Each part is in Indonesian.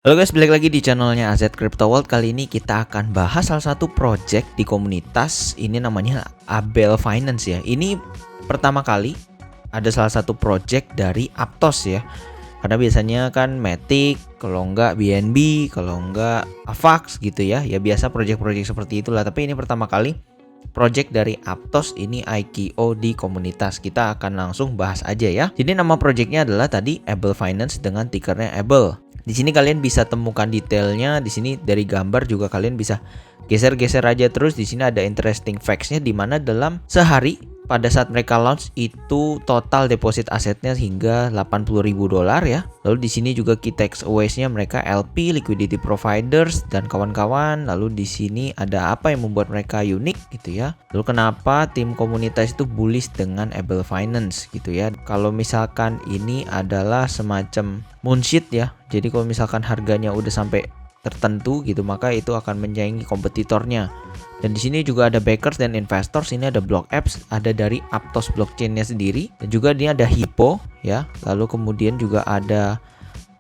Halo guys, balik lagi di channelnya AZ Crypto World. Kali ini kita akan bahas salah satu project di komunitas. Ini namanya Abel Finance ya. Ini pertama kali ada salah satu project dari Aptos ya. Karena biasanya kan Matic, kalau enggak BNB, kalau enggak Avax gitu ya. Ya biasa project-project seperti itulah. Tapi ini pertama kali project dari Aptos ini ICO di komunitas. Kita akan langsung bahas aja ya. Jadi nama projectnya adalah tadi Abel Finance dengan tickernya Abel. Di sini kalian bisa temukan detailnya. Di sini dari gambar juga kalian bisa geser-geser aja terus. Di sini ada interesting facts-nya di mana dalam sehari pada saat mereka launch itu total deposit asetnya hingga $80.000 ya. Lalu di sini juga key takeaways-nya mereka LP, liquidity providers dan kawan-kawan. Lalu di sini ada apa yang membuat mereka unik gitu ya. Lalu kenapa tim komunitas itu bullish dengan Abel Finance gitu ya. Kalau misalkan ini adalah semacam moonshoot ya. Jadi kalau misalkan harganya udah sampai tertentu gitu, maka itu akan menyaingi kompetitornya. Dan di sini juga ada backers dan investors. Ini ada block apps, ada dari Aptos blockchain-nya sendiri, dan juga ini ada Hippo ya. Lalu kemudian juga ada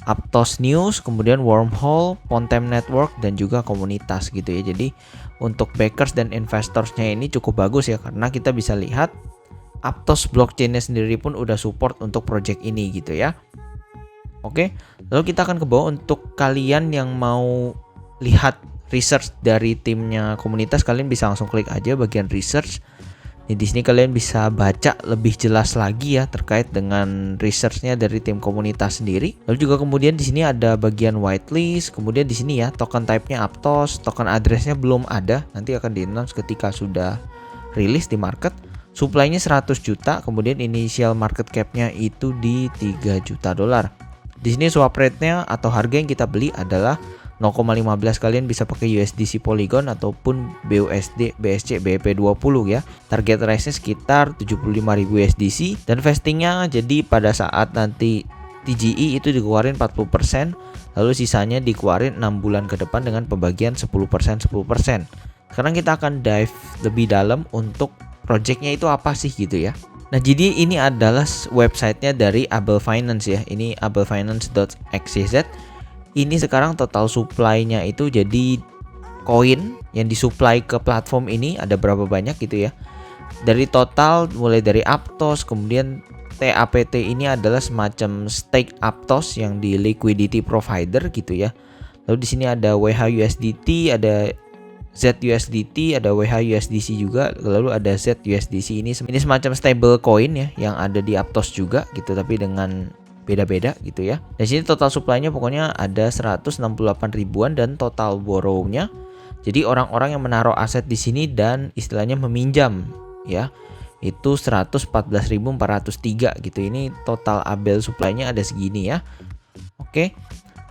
Aptos News, kemudian Wormhole, Pontem Network, dan juga komunitas gitu ya. Jadi untuk backers dan investors-nya ini cukup bagus ya, karena kita bisa lihat Aptos blockchain-nya sendiri pun udah support untuk project ini gitu ya. Oke, lalu kita akan ke bawah untuk kalian yang mau lihat research dari timnya komunitas. Kalian bisa langsung klik aja bagian research. Di sini kalian bisa baca lebih jelas lagi ya terkait dengan researchnya dari tim komunitas sendiri. Lalu juga kemudian di sini ada bagian whitelist. Kemudian di sini ya token type-nya Aptos, token address-nya belum ada. Nanti akan di-announce ketika sudah rilis di market. Supply-nya 100 juta. Kemudian initial market cap-nya itu di $3 juta. Di sini swap rate-nya atau harga yang kita beli adalah 0,15. Kalian bisa pakai USDC Polygon ataupun BUSD, BSC, BEP20 ya. Target price-nya sekitar 75.000 USDC dan vestingnya jadi pada saat nanti TGE itu dikeluarin 40%, lalu sisanya dikeluarin 6 bulan ke depan dengan pembagian 10%. Sekarang kita akan dive lebih dalam untuk project-nya itu apa sih gitu ya. Nah, jadi ini adalah websitenya dari Abel Finance ya. Ini abelfinance.xyz. Ini sekarang total supply-nya itu jadi koin yang disuplai ke platform ini ada berapa banyak gitu ya. Dari total mulai dari Aptos, kemudian TAPT ini adalah semacam stake Aptos yang di liquidity provider gitu ya. Lalu di sini ada WHUSDT, ada ZUSDT, ada WHUSDC juga, lalu ada ZUSDC. Ini semacam stable coin ya yang ada di Aptos juga gitu, tapi dengan beda-beda gitu ya. Di sini total supply-nya pokoknya ada 168 ribuan dan total borrow-nya. Jadi orang-orang yang menaruh aset di sini dan istilahnya meminjam ya, itu 114.403 gitu. Ini total Abel supply-nya ada segini ya. Oke.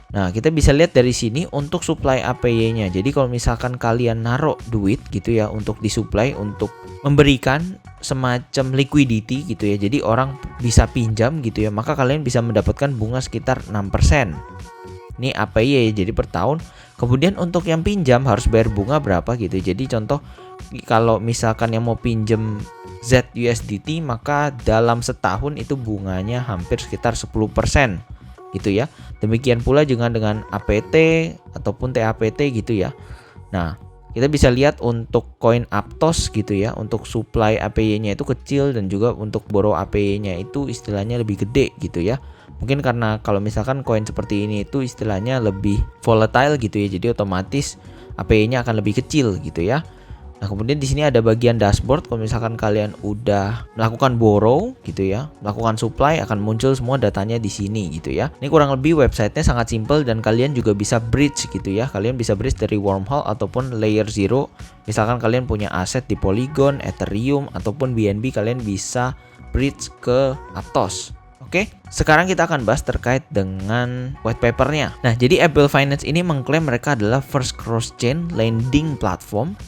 Nah, kita bisa lihat dari sini untuk supply APY-nya. Jadi kalau misalkan kalian naruh duit gitu ya untuk disuplai, untuk memberikan semacam liquidity gitu ya. Jadi orang bisa pinjam gitu ya, maka kalian bisa mendapatkan bunga sekitar 6%. Ini APY jadi per tahun. Kemudian untuk yang pinjam harus bayar bunga berapa gitu. Jadi contoh kalau misalkan yang mau pinjam ZUSDT, maka dalam setahun itu bunganya hampir sekitar 10% gitu ya. Demikian pula juga dengan APT ataupun TAPT gitu ya. Nah, kita bisa lihat untuk koin Aptos gitu ya, untuk supply APY-nya itu kecil dan juga untuk borrow APY-nya itu istilahnya lebih gede gitu ya. Mungkin karena kalau misalkan koin seperti ini itu istilahnya lebih volatile gitu ya, jadi otomatis APY-nya akan lebih kecil gitu ya. Nah, kemudian di sini ada bagian dashboard. Kalau misalkan kalian udah melakukan borrow gitu ya, melakukan supply, akan muncul semua datanya di sini gitu ya. Ini kurang lebih websitenya sangat simple dan kalian juga bisa bridge gitu ya. Kalian bisa bridge dari Wormhole ataupun Layer Zero. Misalkan kalian punya aset di Polygon, Ethereum ataupun BNB, kalian bisa bridge ke Aptos. Oke, sekarang kita akan bahas terkait dengan white papernya. Nah, jadi Abel Finance ini mengklaim mereka adalah first cross-chain lending platform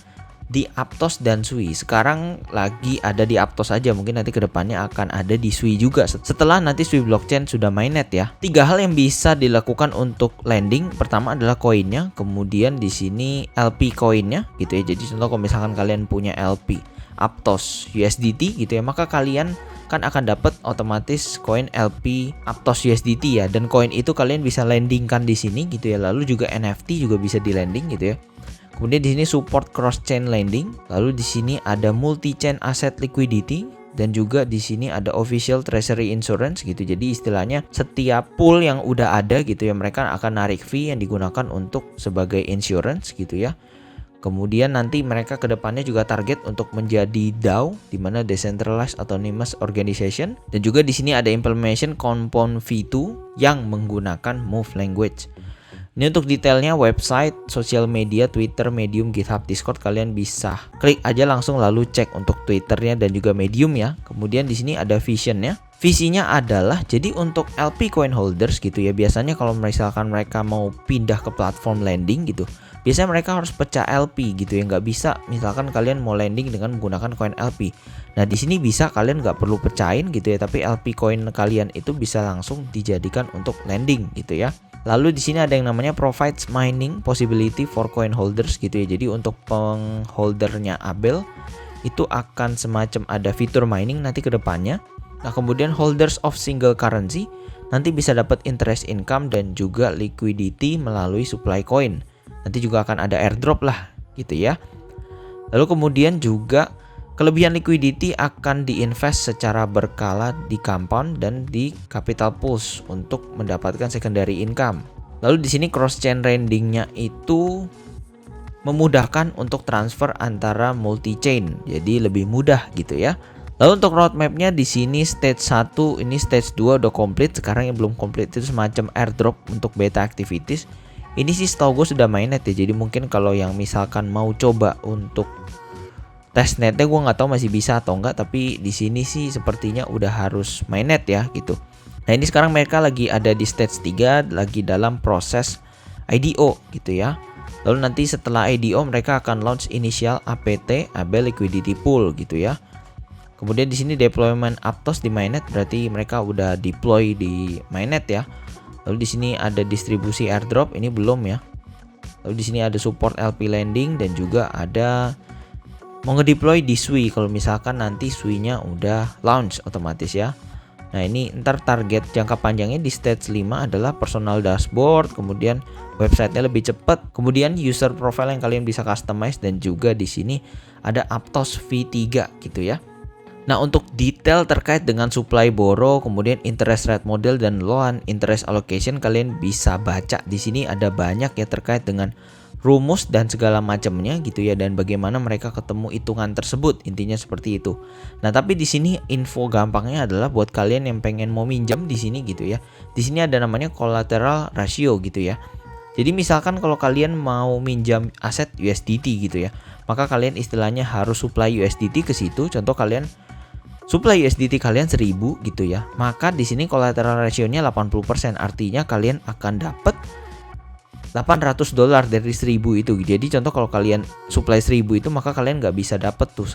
di Aptos dan Sui. Sekarang lagi ada di Aptos aja, mungkin nanti kedepannya akan ada di Sui juga setelah nanti Sui blockchain sudah mainnet ya. 3 hal yang bisa dilakukan untuk lending. Pertama adalah koinnya, kemudian di sini LP koinnya gitu ya. Jadi contoh kalau misalkan kalian punya LP Aptos USDT gitu ya, maka kalian kan akan dapat otomatis koin LP Aptos USDT ya, dan koin itu kalian bisa landingkan di sini gitu ya. Lalu juga NFT juga bisa di landing gitu ya. Kemudian di sini support cross chain lending, lalu di sini ada multi chain asset liquidity, dan juga di sini ada official treasury insurance gitu. Jadi istilahnya setiap pool yang udah ada gitu ya, mereka akan narik fee yang digunakan untuk sebagai insurance gitu ya. Kemudian nanti mereka kedepannya juga target untuk menjadi DAO, di mana Decentralized Autonomous Organization, dan juga di sini ada implementation Compound V2 yang menggunakan Move language. Ini untuk detailnya website, sosial media, Twitter, Medium, GitHub, Discord, kalian bisa klik aja langsung lalu cek untuk Twitternya dan juga Medium ya. Kemudian di sini ada visionnya. Visinya adalah jadi untuk LP coin holders gitu ya. Biasanya kalau misalkan mereka mau pindah ke platform lending gitu, biasanya mereka harus pecah LP gitu ya. Nggak bisa misalkan kalian mau lending dengan menggunakan koin LP. Nah di sini bisa kalian nggak perlu pecahin gitu ya, tapi LP coin kalian itu bisa langsung dijadikan untuk lending gitu ya. Lalu di sini ada yang namanya provides mining possibility for coin holders gitu ya. Jadi untuk pengholdernya Abel itu akan semacam ada fitur mining nanti ke depannya. Nah, kemudian holders of single currency nanti bisa dapat interest income dan juga liquidity melalui supply coin. Nanti juga akan ada airdrop lah gitu ya. Lalu kemudian juga kelebihan liquidity akan diinvest secara berkala di compound dan di capital pools untuk mendapatkan secondary income. Lalu di sini cross chain lendingnya itu memudahkan untuk transfer antara multi chain, jadi lebih mudah gitu ya. Lalu untuk roadmapnya di sini stage 1, ini stage 2 udah komplit. Sekarang yang belum komplit itu semacam airdrop untuk beta activities. Ini sih setahu gue sudah mainnet ya, jadi mungkin kalau yang misalkan mau coba untuk testnetnya gue nggak tahu masih bisa atau enggak, tapi di sini sih sepertinya udah harus mainnet ya gitu. Nah ini sekarang mereka lagi ada di stage 3, lagi dalam proses IDO gitu ya. Lalu nanti setelah IDO mereka akan launch initial APT, Abel Liquidity Pool gitu ya. Kemudian di sini deployment Aptos di mainnet, berarti mereka udah deploy di mainnet ya. Lalu di sini ada distribusi airdrop, ini belum ya. Lalu di sini ada support LP lending dan juga ada mau ngedeploy di Sui kalau misalkan nanti Sui-nya udah launch otomatis ya. Nah ini ntar target jangka panjangnya di stage 5 adalah personal dashboard, kemudian websitenya lebih cepat, kemudian user profile yang kalian bisa customize, dan juga di sini ada Aptos V3 gitu ya. Nah untuk detail terkait dengan supply borrow, kemudian interest rate model dan loan interest allocation kalian bisa baca di sini, ada banyak ya terkait dengan rumus dan segala macamnya gitu ya, dan bagaimana mereka ketemu hitungan tersebut, intinya seperti itu. Nah tapi di sini info gampangnya adalah buat kalian yang pengen mau minjam di sini gitu ya. Di sini ada namanya collateral ratio gitu ya. Jadi misalkan kalau kalian mau minjam aset USDT gitu ya, maka kalian istilahnya harus supply USDT ke situ. Contoh kalian supply USDT kalian 1000 gitu ya, maka di sini collateral ratio-nya 80%, artinya kalian akan dapat $800 dari 1000 itu. Jadi contoh kalau kalian supply 1000 itu, maka kalian nggak bisa dapat tuh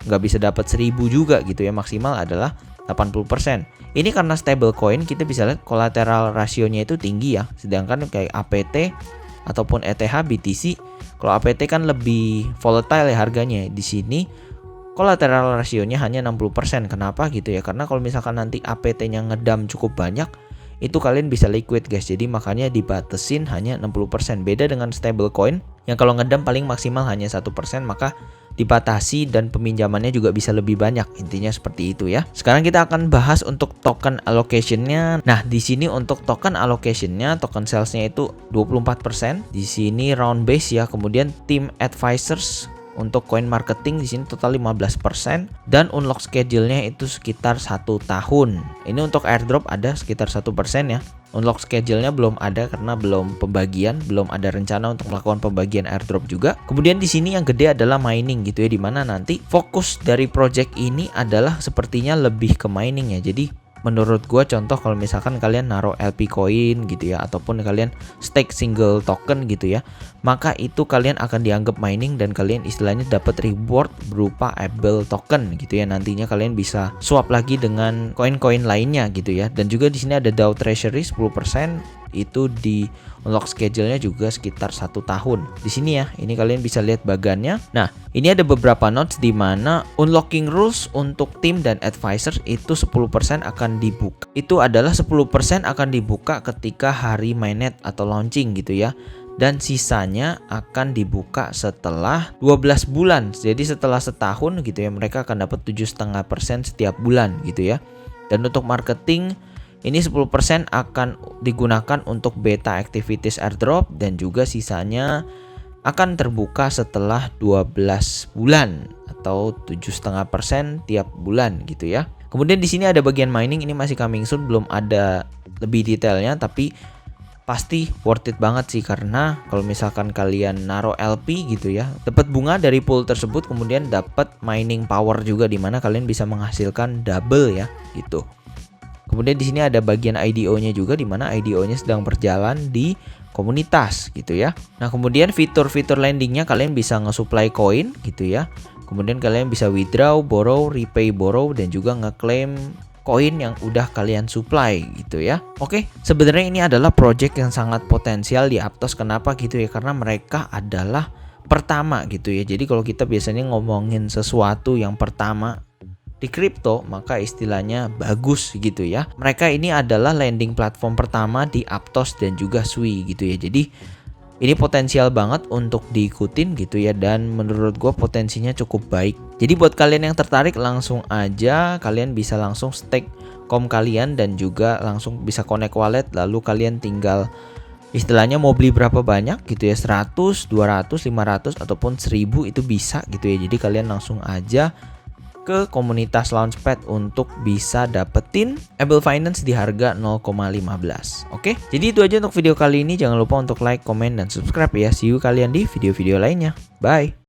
nggak bisa dapat 1000 juga gitu ya, maksimal adalah 80%. Ini karena stable coin kita bisa lihat collateral ratio-nya itu tinggi ya, sedangkan kayak APT ataupun ETH BTC, kalau APT kan lebih volatile ya harganya. Di sini collateral ratio-nya hanya 60%. Kenapa gitu ya? Karena kalau misalkan nanti APT-nya ngedam cukup banyak, itu kalian bisa liquid guys. Jadi makanya dibatasin hanya 60%. Beda dengan stable coin yang kalau ngedam paling maksimal hanya 1%, maka dibatasi dan peminjamannya juga bisa lebih banyak. Intinya seperti itu ya. Sekarang kita akan bahas untuk token allocation-nya. Nah, di sini untuk token allocation-nya, token sales-nya itu 24%. Di sini round base ya. Kemudian team advisors untuk coin marketing di sini total 15%, dan unlock schedule-nya itu sekitar 1 tahun. Ini untuk airdrop ada sekitar 1% ya. Unlock schedule-nya belum ada karena belum pembagian, belum ada rencana untuk melakukan pembagian airdrop juga. Kemudian di sini yang gede adalah mining gitu ya, dimana nanti fokus dari project ini adalah sepertinya lebih ke mining ya. Jadi menurut gua contoh kalau misalkan kalian naruh LP coin gitu ya, ataupun kalian stake single token gitu ya, maka itu kalian akan dianggap mining dan kalian istilahnya dapat reward berupa Abel token gitu ya. Nantinya kalian bisa swap lagi dengan koin-koin lainnya gitu ya. Dan juga di sini ada DAO Treasury 10%, itu di unlock schedule-nya juga sekitar 1 tahun. Di sini ya, ini kalian bisa lihat bagannya. Nah, ini ada beberapa notes di mana unlocking rules untuk tim dan advisor itu 10% akan dibuka. Itu adalah 10% akan dibuka ketika hari mainnet atau launching gitu ya. Dan sisanya akan dibuka setelah 12 bulan. Jadi setelah setahun gitu ya, mereka akan dapat 7,5% setiap bulan gitu ya. Dan untuk marketing ini 10% akan digunakan untuk beta activities airdrop dan juga sisanya akan terbuka setelah 12 bulan atau 7,5% tiap bulan gitu ya. Kemudian di sini ada bagian mining, ini masih coming soon, belum ada lebih detailnya, tapi pasti worth it banget sih, karena kalau misalkan kalian naruh LP gitu ya, dapat bunga dari pool tersebut, kemudian dapat mining power juga di mana kalian bisa menghasilkan double ya gitu. Kemudian di sini ada bagian IDO-nya juga, di mana IDO-nya sedang berjalan di komunitas gitu ya. Nah, kemudian fitur-fitur lendingnya kalian bisa nge-supply koin gitu ya. Kemudian kalian bisa withdraw, borrow, repay, borrow, dan juga ngeklaim koin yang udah kalian supply gitu ya. Oke, sebenarnya ini adalah project yang sangat potensial di Aptos. Kenapa gitu ya? Karena mereka adalah pertama gitu ya. Jadi kalau kita biasanya ngomongin sesuatu yang pertama di kripto, maka istilahnya bagus gitu ya. Mereka ini adalah lending platform pertama di Aptos dan juga Sui gitu ya. Jadi ini potensial banget untuk diikutin gitu ya, dan menurut gue potensinya cukup baik. Jadi buat kalian yang tertarik, langsung aja kalian bisa langsung stake kom kalian dan juga langsung bisa connect wallet, lalu kalian tinggal istilahnya mau beli berapa banyak gitu ya, 100, 200, 500 ataupun 1000 itu bisa gitu ya. Jadi kalian langsung aja ke komunitas Launchpad untuk bisa dapetin Able Finance di harga 0,15. Oke, jadi itu aja untuk video kali ini. Jangan lupa untuk like, comment, dan subscribe ya. See you kalian di video-video lainnya. Bye.